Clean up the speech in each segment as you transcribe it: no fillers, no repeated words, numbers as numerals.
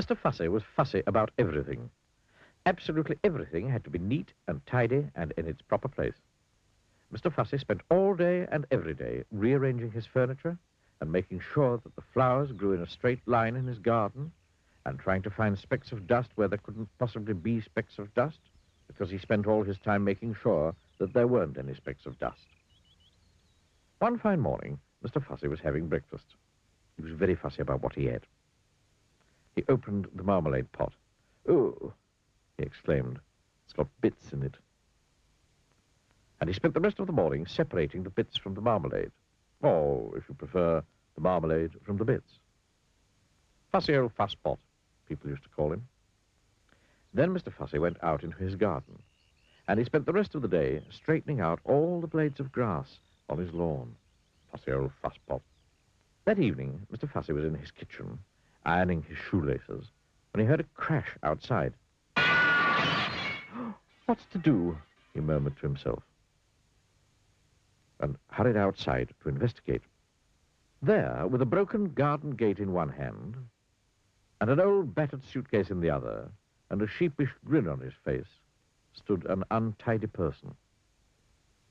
Mr. Fussy was fussy about everything. Absolutely everything had to be neat and tidy and in its proper place. Mr. Fussy spent all day and every day rearranging his furniture and making sure that the flowers grew in a straight line in his garden and trying to find specks of dust where there couldn't possibly be specks of dust, because he spent all his time making sure that there weren't any specks of dust. One fine morning, Mr. Fussy was having breakfast. He was very fussy about what he ate. He opened the marmalade pot. "Oh," he exclaimed, "it's got bits in it." And he spent the rest of the morning separating the bits from the marmalade. Or, if you prefer, the marmalade from the bits. Fussy old fusspot, people used to call him. Then Mr. Fussy went out into his garden, and he spent the rest of the day straightening out all the blades of grass on his lawn. Fussy old fusspot. That evening, Mr. Fussy was in his kitchen, ironing his shoelaces, when he heard a crash outside. "What's to do?" he murmured to himself, and hurried outside to investigate. There, with a broken garden gate in one hand, and an old battered suitcase in the other, and a sheepish grin on his face, stood an untidy person,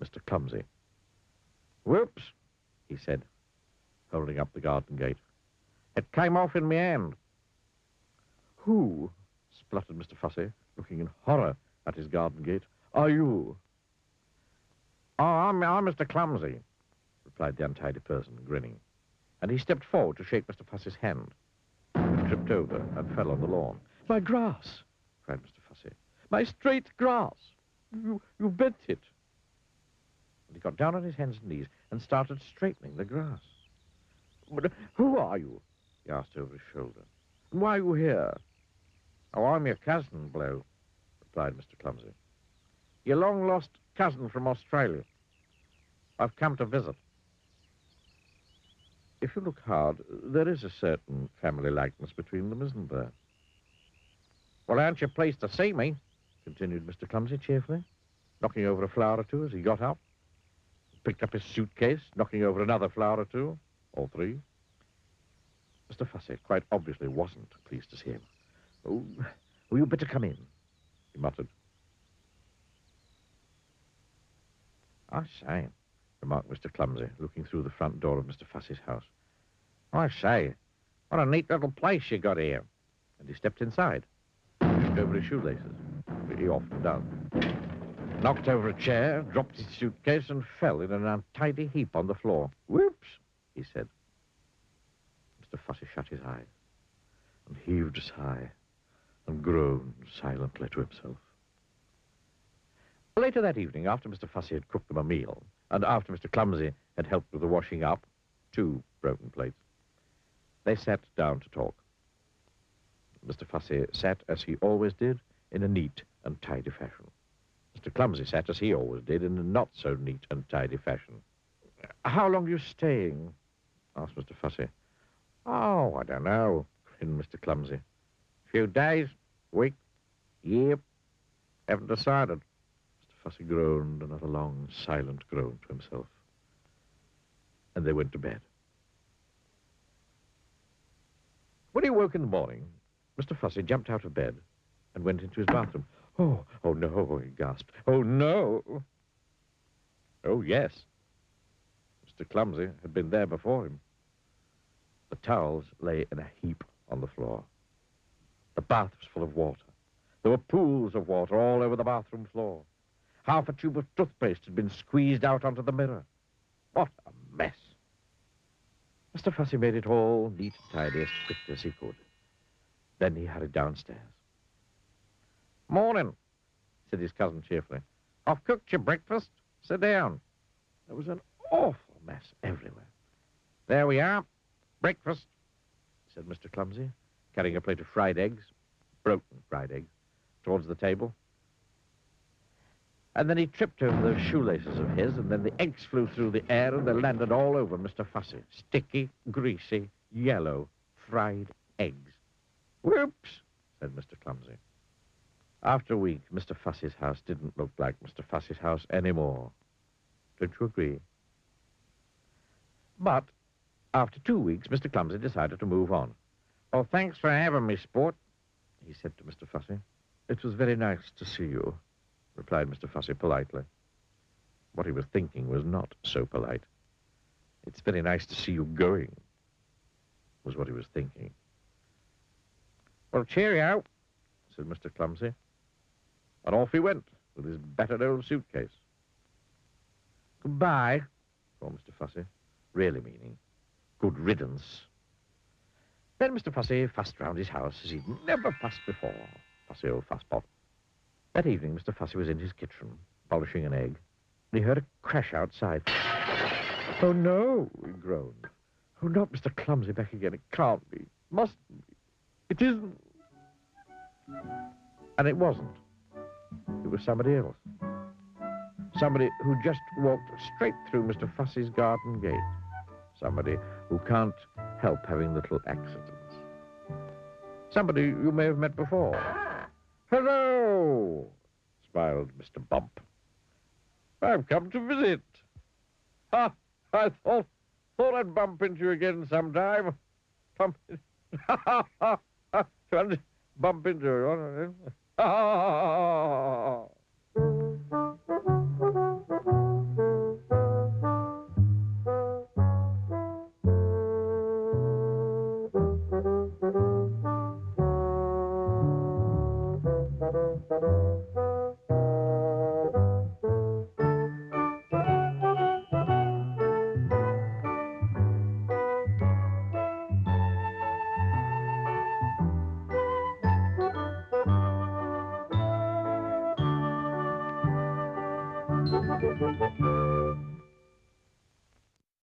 Mr. Clumsy. "Whoops," he said, holding up the garden gate. "It came off in my hand." "Who," spluttered Mr. Fussy, looking in horror at his garden gate, "are you?" "Oh, I'm Mr. Clumsy," replied the untidy person, grinning. And he stepped forward to shake Mr. Fussy's hand. He tripped over and fell on the lawn. "My grass!" cried Mr. Fussy. "My straight grass! You bent it." And he got down on his hands and knees and started straightening the grass. "But who are you?" he asked over his shoulder. "And why are you here?" "Oh, I'm your cousin, Blue," replied Mr. Clumsy. "Your long-lost cousin from Australia. I've come to visit." If you look hard, there is a certain family likeness between them, isn't there? "Well, aren't you pleased to see me?" continued Mr. Clumsy cheerfully, knocking over a flower or two as he got up. Picked up his suitcase, knocking over another flower or two, or three. Mr. Fussy quite obviously wasn't pleased to see him. "Oh, you'd better come in," he muttered. "I say," remarked Mr. Clumsy, looking through the front door of Mr. Fussy's house. "I say, what a neat little place you got here." And he stepped inside, tripped over his shoelaces, which he often does, knocked over a chair, dropped his suitcase, and fell in an untidy heap on the floor. "Whoops," he said. Mr. Fussy shut his eyes and heaved a sigh and groaned silently to himself. Later that evening, after Mr. Fussy had cooked them a meal, and after Mr. Clumsy had helped with the washing up, 2 broken plates, they sat down to talk. Mr. Fussy sat, as he always did, in a neat and tidy fashion. Mr. Clumsy sat, as he always did, in a not-so-neat and tidy fashion. "How long are you staying?" asked Mr. Fussy. "Oh, I don't know," grinned Mr. Clumsy. "Few days, week, year, haven't decided." Mr. Fussy groaned another long, silent groan to himself. And they went to bed. When he woke in the morning, Mr. Fussy jumped out of bed and went into his bathroom. Oh no," he gasped. "Oh, no." Oh, yes. Mr. Clumsy had been there before him. The towels lay in a heap on the floor. The bath was full of water. There were pools of water all over the bathroom floor. Half a tube of toothpaste had been squeezed out onto the mirror. What a mess. Mr. Fussy made it all neat and tidy as quickly as he could. Then he hurried downstairs. "Morning," said his cousin cheerfully. "I've cooked your breakfast. Sit down." There was an awful mess everywhere. "There we are. Breakfast," said Mr. Clumsy, carrying a plate of fried eggs, broken fried eggs, towards the table. And then he tripped over those shoelaces of his, and then the eggs flew through the air, and they landed all over Mr. Fussy. Sticky, greasy, yellow, fried eggs. "Whoops," said Mr. Clumsy. After a week, Mr. Fussy's house didn't look like Mr. Fussy's house anymore. Don't you agree? But after 2 weeks, Mr. Clumsy decided to move on. Oh, thanks for having me, sport, he said to Mr. Fussy. It was very nice to see you, replied Mr. Fussy politely. What he was thinking was not so polite. It's very nice to see you going, was what he was thinking. Well, cheerio, said Mr. Clumsy. And off he went with his battered old suitcase. Goodbye, called Mr. Fussy, really meaning good riddance. Then Mr. Fussy fussed round his house as he'd never fussed before. Fussy old fusspot. That evening, Mr. Fussy was in his kitchen, polishing an egg, and he heard a crash outside. Oh, no, he groaned. Oh, not Mr. Clumsy back again. It can't be. Mustn't be. It isn't. And it wasn't. It was somebody else. Somebody who just walked straight through Mr. Fussy's garden gate. Somebody who can't help having little accidents. Somebody you may have met before. Hello, smiled Mr. Bump. I've come to visit. Ha! I thought I'd bump into you again sometime. Bump into you.